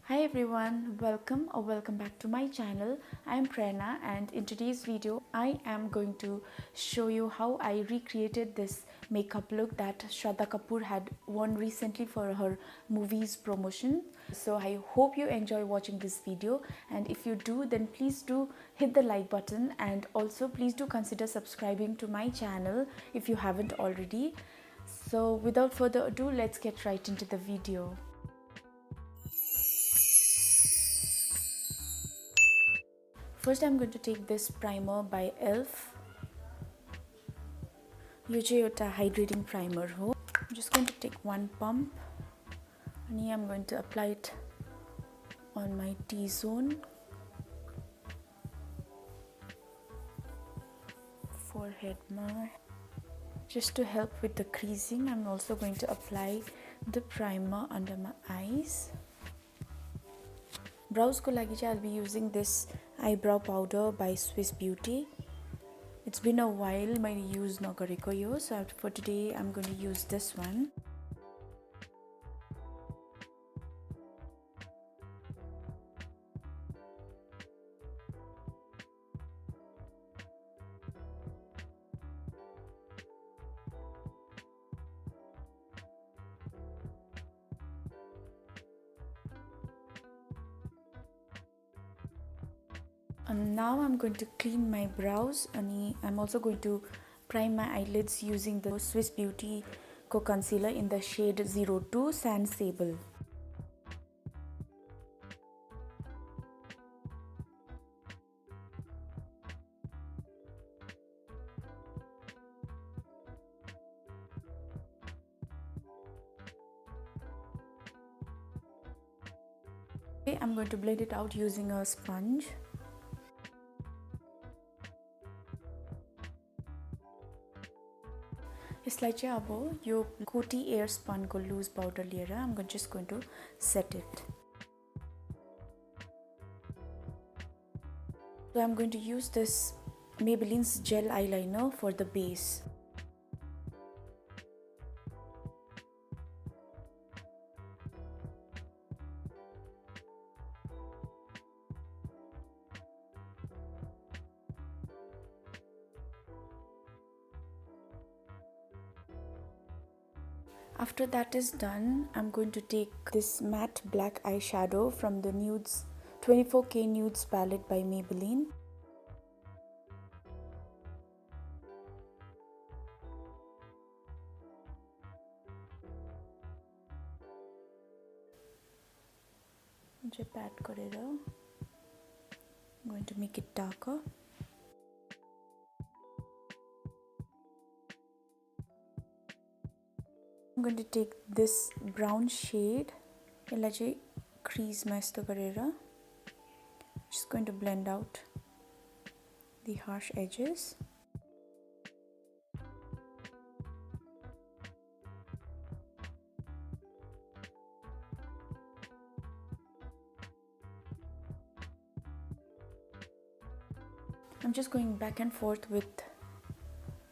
Hi everyone, welcome back to my channel. I am Prerna, and in today's video I am going to show you how I recreated this makeup look that Shraddha Kapoor had worn recently for her movie's promotion. So I hope you enjoy watching this video, and if you do, then please do hit the like button, and also please do consider subscribing to my channel if you haven't already. So without further ado, let's get right into the video. First, I'm going to take this primer by e.l.f. यो चाहिँ एउटा hydrating primer हो. I'm just going to take one pump and I'm going to apply it on my T-zone, forehead ma. Just to help with the creasing, I'm also going to apply the primer under my eyes. Brows ko lagi चाहिँ I'll be using this eyebrow powder by Swiss Beauty. It's been a while मैले use नगरेको यो, so for today I'm going to use this one. Now I'm going to clean my brows, and I'm also going to prime my eyelids using the Swiss Beauty concealer in the shade 02 Sand Sable. Okay, I'm going to blend it out using a sponge. यसलाई चाहिँ अब यो कोटी air spun को loose powder लिएर I'm just going to set it. So I'm going to use this Maybelline's gel eyeliner for the base. After that is done, I'm going to take this matte black eyeshadow from the Nudes 24K Nudes palette by Maybelline. I'm going to make it darker. I'm going to take this brown shade, crease just going to blend out the harsh edges. I'm just going back and forth with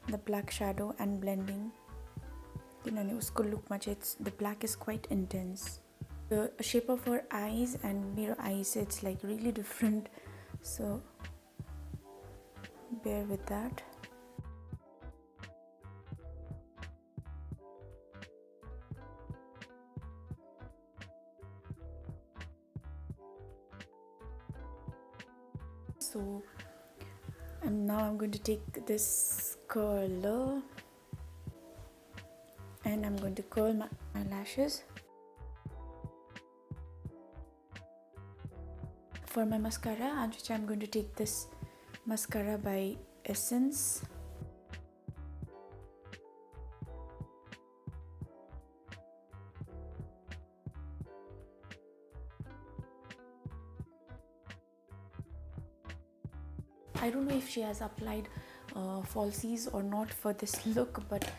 the black shadow and blending. The black is quite intense. The shape of her eyes and mirror eyes, it's like really different, so bear with that. So now I'm going to take this curler and I'm going to curl my eyelashes. For my mascara, I'm going to take this mascara by Essence. I don't know if she has applied falsies or not for this look, but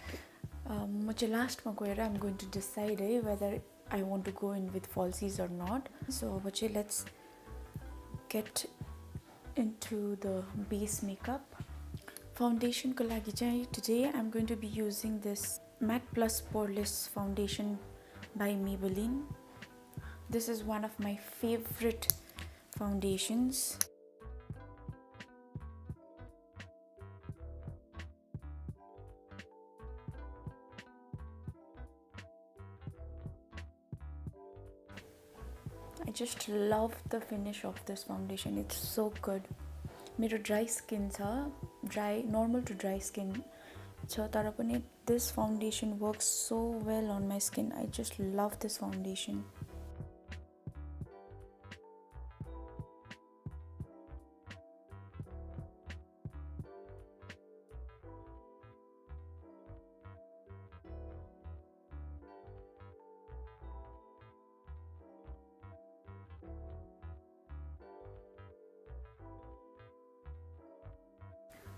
last I'm going to decide whether I want to go in with falsies or not. So let's get into the base makeup. Foundation ko lagi चाहिँ today I'm going to be using this Matte Plus Poreless foundation by Maybelline. This is one of my favorite foundations. I just love the finish of this foundation. It's so good. मेरो dry skin छ, normal to dry skin छ, तर पनि this foundation works so well on my skin. I just love this foundation.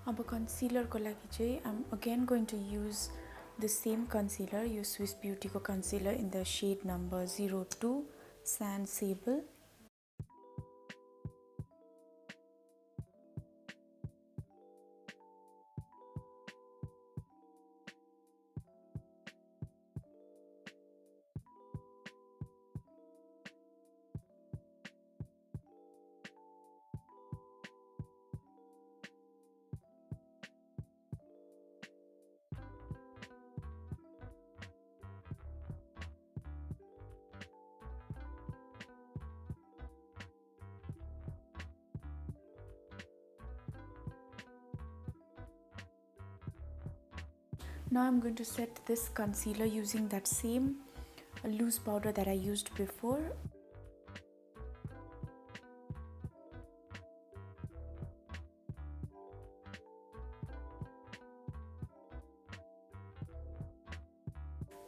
अब concealer को लागि चाहिँ I'm again going to use the same concealer, yo Swiss Beauty को concealer in the shade number 02 Sand Sable. Now I'm going to set this concealer using that same loose powder that I used before.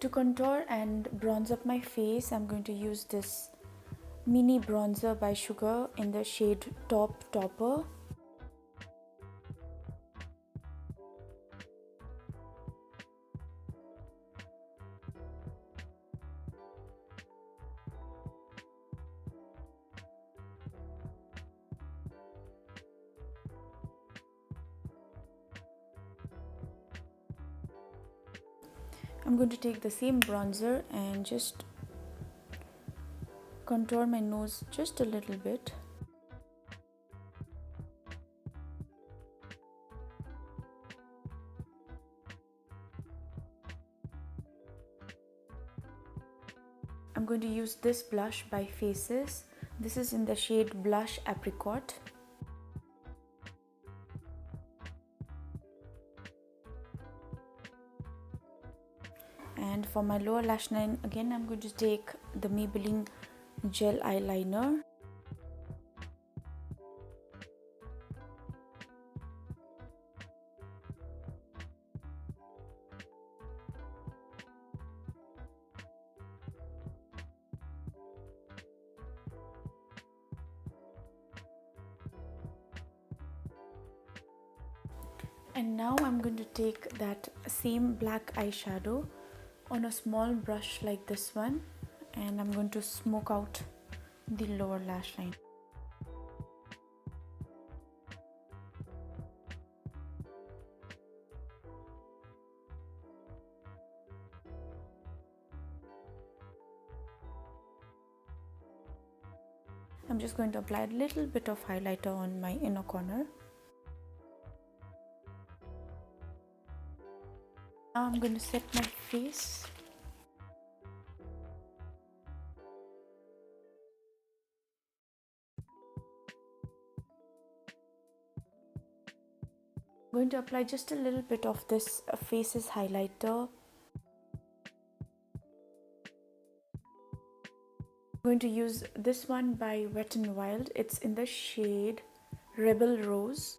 To contour and bronze up my face, I'm going to use this mini bronzer by Sugar in the shade Top Topper. I'm going to take the same bronzer and just contour my nose just a little bit. I'm going to use this blush by Faces. This is in the shade Blush Apricot. And for my lower lash line, again I'm going to take the Maybelline gel eyeliner. And now I'm going to take that same black eyeshadow on a small brush like this one, and I'm going to smoke out the lower lash line. I'm just going to apply a little bit of highlighter on my inner corner. Now I'm going to set my face. I'm going to apply just a little bit of this Faces highlighter. I'm going to use this one by Wet n Wild. It's in the shade Rebel Rose.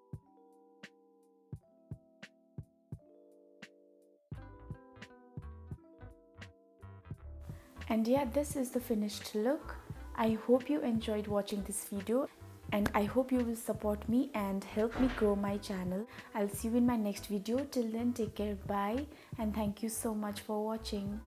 And yeah, this is the finished look. I hope you enjoyed watching this video, and I hope you will support me and help me grow my channel. I'll see you in my next video. Till then, take care, bye, and thank you so much for watching.